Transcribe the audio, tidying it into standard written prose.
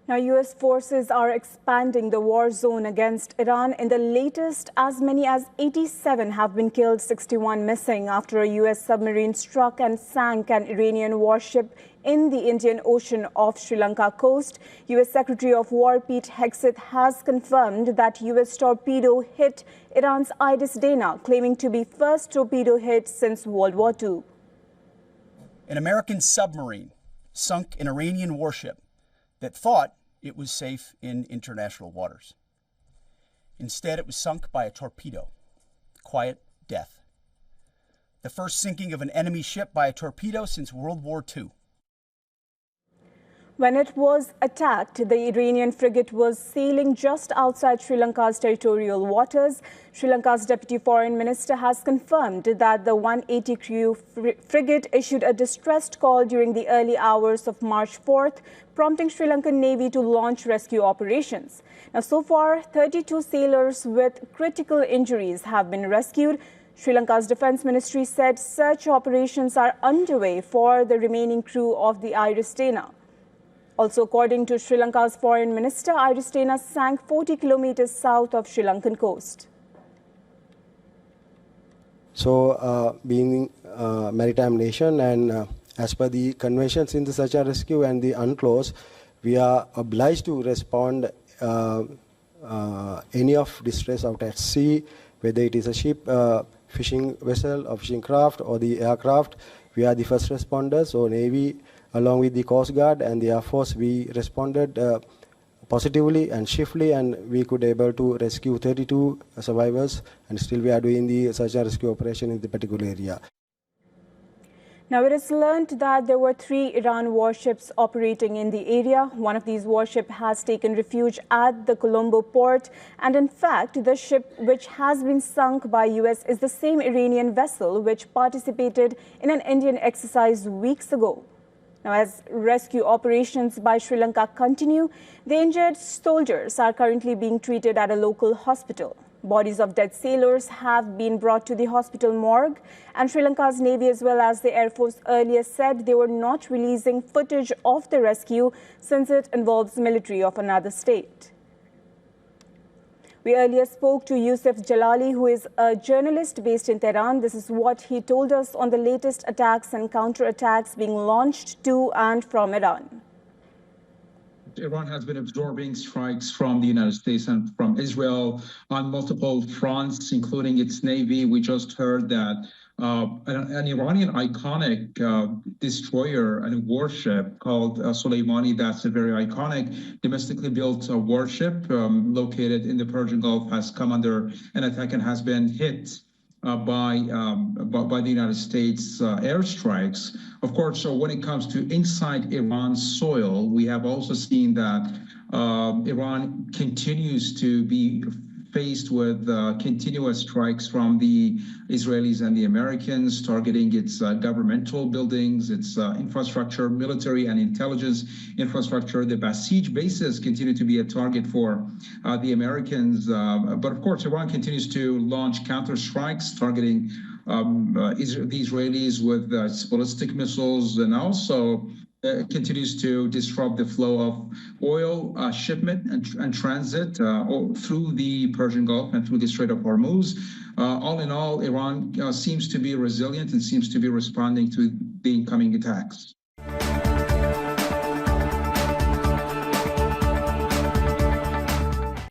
Now, U.S. forces are expanding the war zone against Iran. In the latest, as many as 87 have been killed, 61 missing after a U.S. submarine struck and sank an Iranian warship in the Indian Ocean off Sri Lanka coast. U.S. Secretary of War Pete Hegseth has confirmed that U.S. torpedo hit Iran's IRIS Dena, claiming to be first torpedo hit since World War II. An American submarine sunk an Iranian warship that thought it was safe in international waters. Instead, it was sunk by a torpedo. Quiet death. The first sinking of an enemy ship by a torpedo since World War II. When it was attacked, the Iranian frigate was sailing just outside Sri Lanka's territorial waters. Sri Lanka's Deputy Foreign Minister has confirmed that the 180-crew frigate issued a distressed call during the early hours of March 4th, prompting Sri Lankan Navy to launch rescue operations. Now, so far, 32 sailors with critical injuries have been rescued. Sri Lanka's Defence Ministry said search operations are underway for the remaining crew of the IRIS Dena. Also, according to Sri Lanka's Foreign Minister, IRIS Dena sank 40 kilometers south of Sri Lankan coast. So, being a maritime nation and as per the conventions in the search and rescue and the UNCLOS, we are obliged to respond any of distress out at sea, whether it is a ship, fishing vessel, or fishing craft, or the aircraft. We are the first responders. So Navy, along with the Coast Guard and the Air Force, we responded positively and swiftly, and we could able to rescue 32 survivors, and still we are doing the search and rescue operation in the particular area. Now, it is learned that there were 3 Iran warships operating in the area. One of these warships has taken refuge at the Colombo port. And in fact, the ship which has been sunk by US is the same Iranian vessel which participated in an Indian exercise weeks ago. Now, as rescue operations by Sri Lanka continue, the injured soldiers are currently being treated at a local hospital. Bodies of dead sailors have been brought to the hospital morgue, and Sri Lanka's Navy as well as the Air Force earlier said they were not releasing footage of the rescue since it involves military of another state. We earlier spoke to Yusuf Jalali, who is a journalist based in Tehran. This is what he told us on the latest attacks and counterattacks being launched to and from Iran. Iran has been absorbing strikes from the United States and from Israel on multiple fronts, including its Navy. We just heard that an Iranian iconic destroyer and warship called Soleimani, that's a very iconic domestically built warship located in the Persian Gulf, has come under an attack and has been hit by the United States airstrikes. Of course, so when it comes to inside Iran's soil, we have also seen that Iran continues to be faced with continuous strikes from the Israelis and the Americans, targeting its governmental buildings, its infrastructure, military and intelligence infrastructure. The Basij bases continue to be a target for the Americans. But of course, Iran continues to launch counter strikes targeting the Israelis with ballistic missiles, and also continues to disrupt the flow of oil shipment and transit through the Persian Gulf and through the Strait of Hormuz. All in all, Iran seems to be resilient and seems to be responding to the incoming attacks.